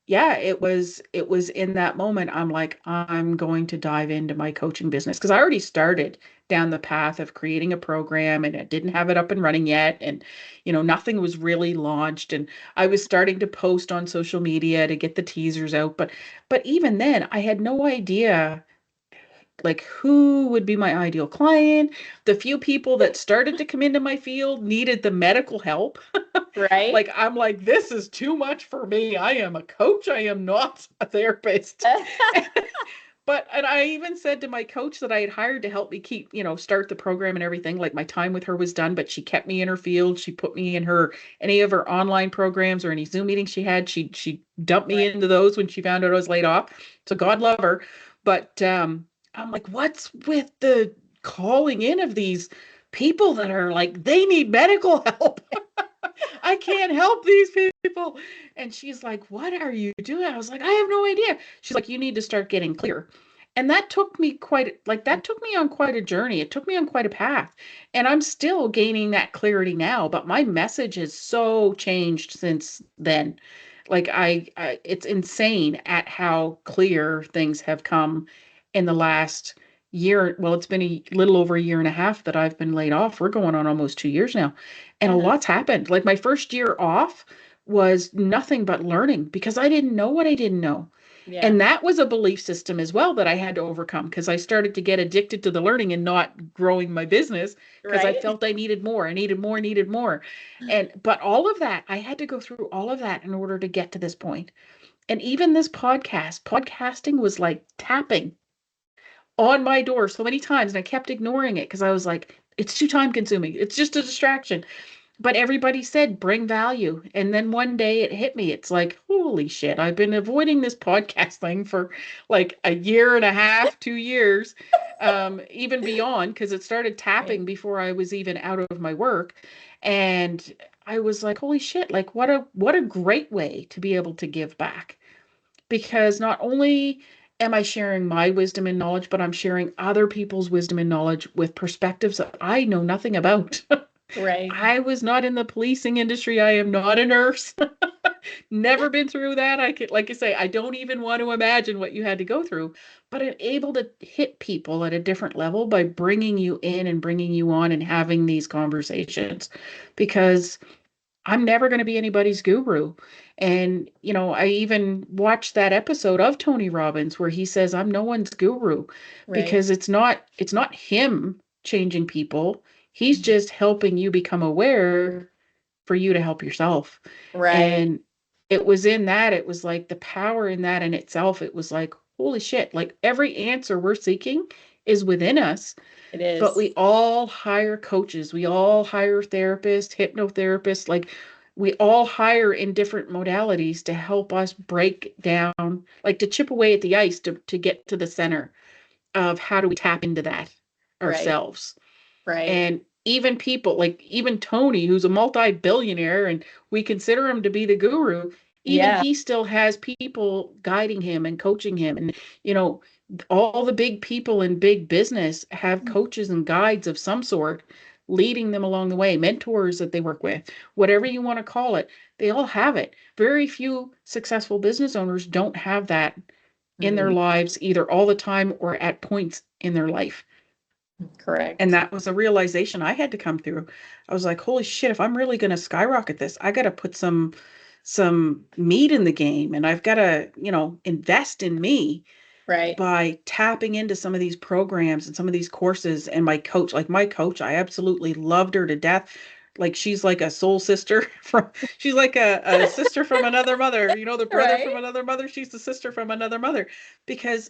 A: yeah, it was in that moment I'm like, I'm going to dive into my coaching business, because I already started down the path of creating a program, and I didn't have it up and running yet. And nothing was really launched, and I was starting to post on social media to get the teasers out, but even then I had no idea like who would be my ideal client. The few people that started to come into my field needed the medical help.
B: Right.
A: Like, I'm like, this is too much for me. I am a coach. I am not a therapist. And I even said to my coach that I had hired to help me start the program and everything, like, my time with her was done, but she kept me in her field. She put me in any of her online programs or any Zoom meetings she had. She dumped me
B: Right.
A: into those when she found out I was laid off. So God love her. But I'm like, what's with the calling in of these people that are like, they need medical help. I can't help these people. And she's like, what are you doing? I was like, I have no idea. She's like, you need to start getting clear. And that took me that took me on quite a journey. It took me on quite a path. And I'm still gaining that clarity now, but my message has so changed since then. Like it's insane at how clear things have come in the last year. Well, it's been a little over a year and a half that I've been laid off. We're going on almost 2 years now. And a
B: Uh-huh.
A: lot's happened. Like my first year off was nothing but learning because I didn't know what I didn't know.
B: Yeah.
A: And that was a belief system as well that I had to overcome because I started to get addicted to the learning and not growing my business because I
B: Right.
A: felt I needed more. I needed more, needed more. But all of that, I had to go through all of that in order to get to this point. And even this podcasting was like tapping on my door so many times. And I kept ignoring it because I was like, it's too time consuming. It's just a distraction. But everybody said bring value. And then one day it hit me. It's like, holy shit, I've been avoiding this podcast thing for like a year and a half, 2 years, even beyond, because it started
B: Right.
A: tapping before I was even out of my work. And I was like, holy shit, like what a great way to be able to give back. Because not only am I sharing my wisdom and knowledge, but I'm sharing other people's wisdom and knowledge with perspectives that I know nothing about.
B: Right.
A: I was not in the policing industry. I am not a nurse. Never been through that. I could, like I say, I don't even want to imagine what you had to go through. But I'm able to hit people at a different level by bringing you in and bringing you on and having these conversations, because I'm never going to be anybody's guru. And, I even watched that episode of Tony Robbins where he says, I'm no one's guru,
B: Right.
A: because it's not him changing people. He's just helping you become aware for you to help yourself.
B: Right.
A: And it was in that, it was like the power in that in itself. It was like, holy shit, like every answer we're seeking is within us.
B: It
A: But
B: is.
A: we all hire coaches, we all hire therapists, hypnotherapists, like we all hire in different modalities to help us break down, like to chip away at the ice to get to the center of how do we tap into that
B: Right.
A: ourselves.
B: Right.
A: And even people like even Tony, who's a multi-billionaire, and we consider him to be the guru, even
B: Yeah.
A: he still has people guiding him and coaching him. And, you know, all the big people in big business have coaches and guides of some sort leading them along the way, mentors that they work with, whatever you want to call it. They all have it. Very few successful business owners don't have that in their
B: Mm,
A: lives, either all the time or at points in their life. And
B: correct.
A: that was a realization I had to come through. I was like, holy shit, if I'm really going to skyrocket this, I got to put some meat in the game, and I've got to, invest in me
B: Right.
A: by tapping into some of these programs and some of these courses. And my coach, I absolutely loved her to death. Like she's like a soul sister from she's like a sister from another mother, the brother from
B: Right.
A: another mother, she's the sister from another mother. Because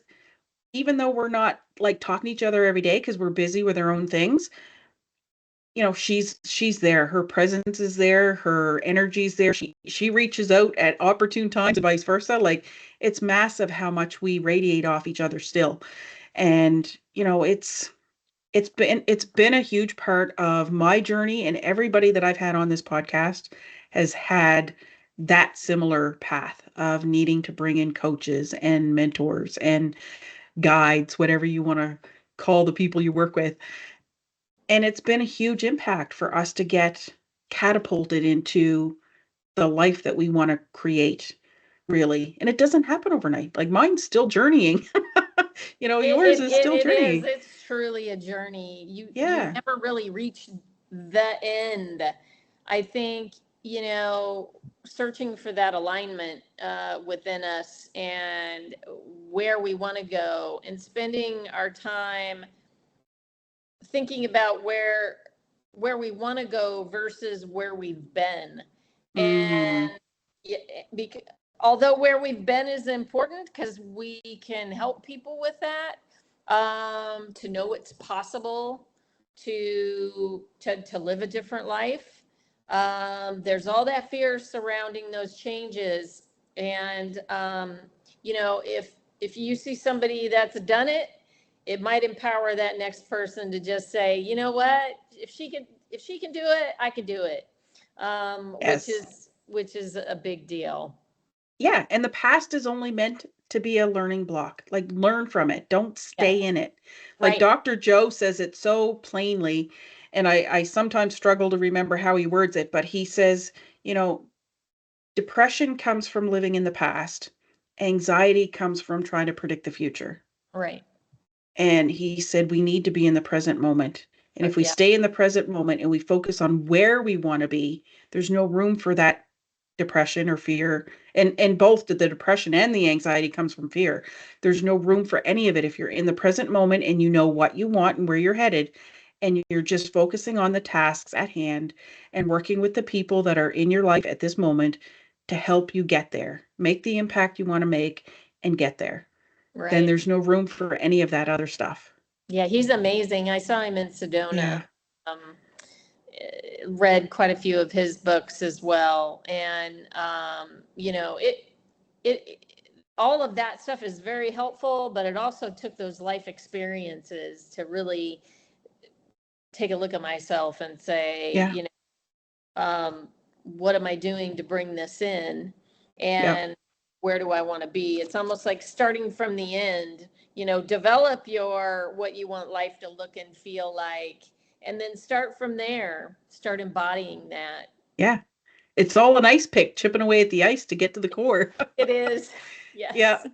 A: even though we're not like talking to each other every day because we're busy with our own things, she's there. Her presence is there, her energy's there. She reaches out at opportune times and vice versa. Like it's massive how much we radiate off each other still. And it's been a huge part of my journey, and everybody that I've had on this podcast has had that similar path of needing to bring in coaches and mentors and guides, whatever you want to call the people you work with. And it's been a huge impact for us to get catapulted into the life that we want to create, really. And it doesn't happen overnight. Like mine's still journeying. Yours is still
B: It is.
A: journeying.
B: It's truly a journey. You
A: Yeah.
B: never really reach the end. I think, searching for that alignment within us and where we want to go and spending our time thinking about where we want to go versus where we've been.
A: Mm-hmm.
B: And because, although where we've been is important because we can help people with that, to know it's possible to live a different life. There's all that fear surrounding those changes. And if you see somebody that's done it it might empower that next person to just say, you know what, if she can do it, I can do it.
A: Yes.
B: Which is a big deal.
A: Yeah, and the past is only meant to be a learning block. Like, learn from it. Don't
B: Yeah,
A: stay in it. Like
B: right,
A: Dr. Joe says it so plainly, and I sometimes struggle to remember how he words it, but he says, you know, depression comes from living in the past. Anxiety comes from trying to predict the future.
B: right.
A: And he said we need to be in the present moment. And if we
B: Yeah,
A: stay in the present moment and we focus on where we want to be, there's no room for that depression or fear. And both the depression and the anxiety comes from fear. There's no room for any of it if you're in the present moment and you know what you want and where you're headed, and you're just focusing on the tasks at hand and working with the people that are in your life at this moment to help you get there, make the impact you want to make, and get there. Then
B: right.
A: there's no room for any of that other stuff.
B: Yeah, he's amazing. I saw him in Sedona.
A: Yeah.
B: Um, Read quite a few of his books as well, and it all of that stuff is very helpful, but it also took those life experiences to really take a look at myself and say,
A: Yeah.
B: what am I doing to bring this in?
A: Yeah.
B: And where do I want to be? It's almost like starting from the end, develop your what you want life to look and feel like, and then start from there, start embodying that.
A: Yeah. It's all an ice pick, chipping away at the ice to get to the core.
B: It is.
A: Yeah.
B: Yes.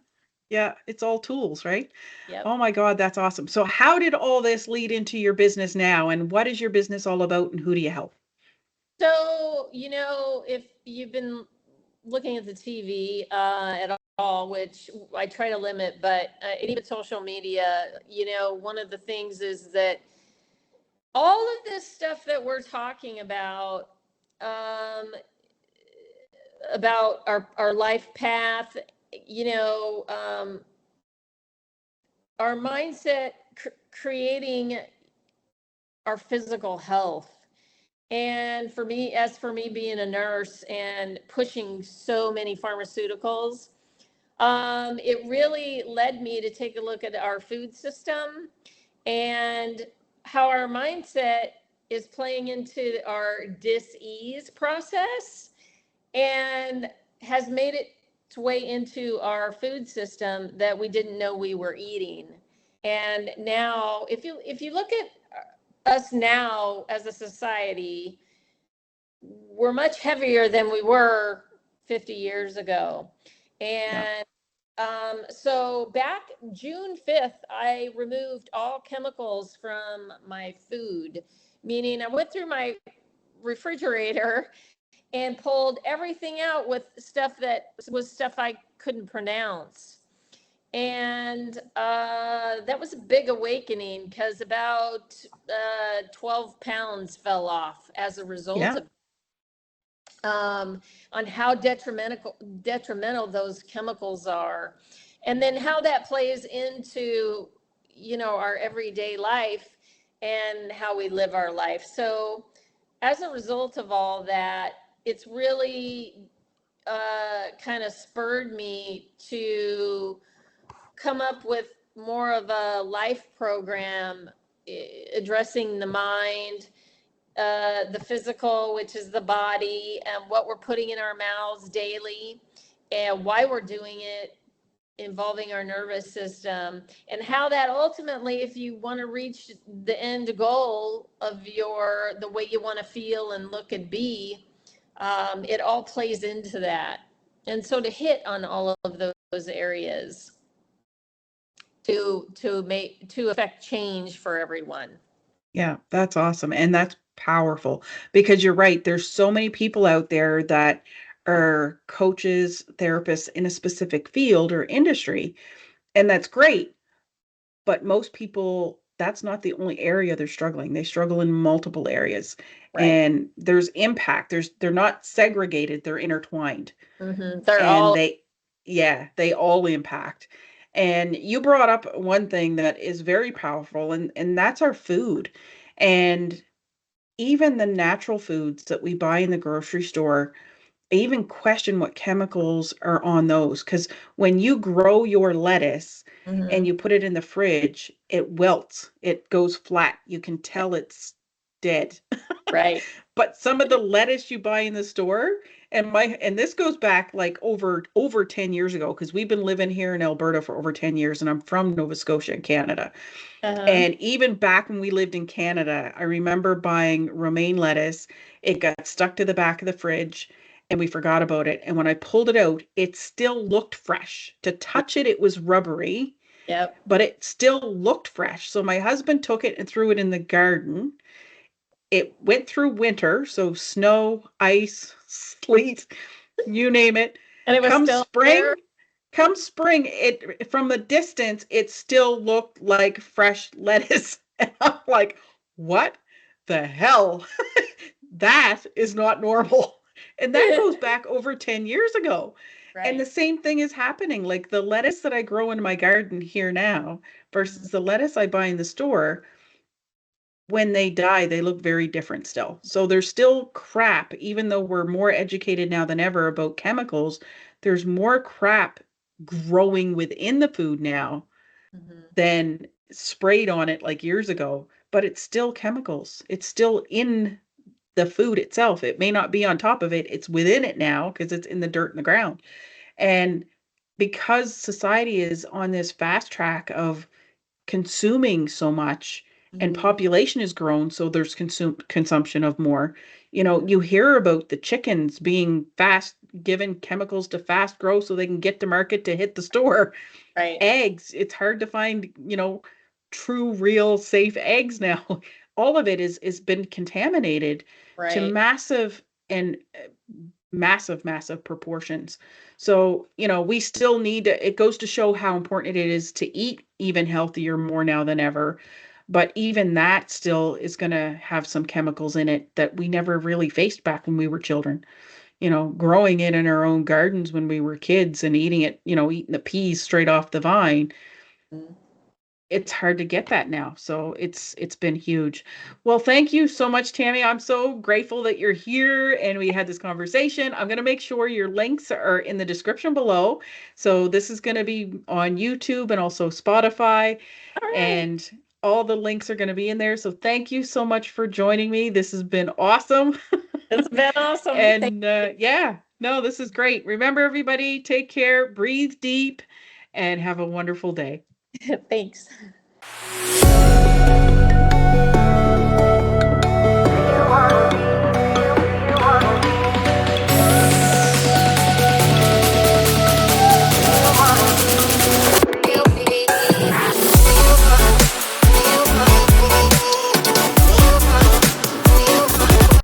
A: Yeah. It's all tools, right?
B: Yep.
A: Oh my God, that's awesome. So, how did all this lead into your business now? And what is your business all about? And who do you help?
B: So, if you've been looking at the TV at all, which I try to limit, but and even social media, one of the things is that all of this stuff that we're talking um, about our life path, our mindset creating our physical health. And for me being a nurse and pushing so many pharmaceuticals, it really led me to take a look at our food system and how our mindset is playing into our dis-ease process and has made its way into our food system that we didn't know we were eating. And now, if you look at us now as a society, we're much heavier than we were 50 years ago.
A: Yeah.
B: And so back June 5th, I removed all chemicals from my food, meaning I went through my refrigerator and pulled everything out with stuff that was stuff I couldn't pronounce. And that was a big awakening because about 12 pounds fell off as a result
A: Yeah.
B: of on how detrimental those chemicals are, and then how that plays into our everyday life and how we live our life. So as a result of all that, it's really kind of spurred me to come up with more of a life program addressing the mind, the physical, which is the body, and what we're putting in our mouths daily, and why we're doing it, involving our nervous system, and how that ultimately, if you want to reach the end goal of the way you want to feel and look and be, it all plays into that. And so to hit on all of those areas to affect change for everyone.
A: Yeah. That's awesome. And that's powerful because you're right. There's so many people out there that are coaches, therapists in a specific field or industry. And that's great. But most people, that's not the only area they're struggling. They struggle in multiple areas.
B: Right.
A: And there's impact. They're not segregated, they're intertwined.
B: They're
A: And
B: all
A: yeah, they all impact. And you brought up one thing that is very powerful, and that's our food. And even the natural foods that we buy in the grocery store, I even question what chemicals are on those, because when you grow your lettuce and
B: Mm-hmm.
A: you put it in the fridge, it wilts, it goes flat. You can tell it's dead.
B: Right.
A: But some of the lettuce you buy in the store, and this goes back like over 10 years ago, because we've been living here in Alberta for over 10 years and I'm from Nova Scotia in Canada.
B: Uh-huh.
A: And even back when we lived in Canada, I remember buying romaine lettuce. It got stuck to the back of the fridge and we forgot about it. And when I pulled it out, it still looked fresh. To touch it, it was rubbery,
B: Yep.
A: but it still looked fresh. So my husband took it and threw it in the garden. It went through winter, so snow, ice, sleet, you name it.
B: And it was
A: Come
B: still there.
A: spring, come spring, it from the distance, it still looked like fresh lettuce. And I'm like, what the hell? That is not normal. And that goes back over 10 years ago. And the
B: Right.
A: same thing is happening. Like the lettuce that I grow in my garden here now
B: Mhm.
A: versus the lettuce I buy in the store, when they die, they look very different still. So there's still crap, even though we're more educated now than ever about chemicals, there's more crap growing within the food now
B: Mhm.
A: than sprayed on it like years ago. But it's still chemicals. It's still in the food itself. It may not be on top of it, it's within it now because it's in the dirt and the ground. And because society is on this fast track of consuming so much and
B: Mhm.
A: population has grown, so there's consumption of more. You know, you hear about the chickens being fast given chemicals to fast grow so they can get to market to hit the store.
B: Right.
A: Eggs, it's hard to find, true, real, safe eggs now. All of it is been contaminated to
B: Right.
A: massive and massive proportions. So, we still need to, it goes to show how important it is to eat even healthier more now than ever. But even that still is going to have some chemicals in it that we never really faced back when we were children. Growing it in our own gardens when we were kids and eating it, eating the peas straight off the vine,
B: Mhm.
A: it's hard to get that now. So it's been huge. Well, thank you so much, Tammy. I'm so grateful that you're here and we had this conversation. I'm going to make sure your links are in the description below. So this is going to be on YouTube and also Spotify,
B: All right.
A: and all the links are going to be in there. So thank you so much for joining me. This has been awesome.
B: It's been awesome. Thank
A: And yeah, no, this is great. Remember, everybody, take care, breathe deep, and have a wonderful day.
B: Thanks.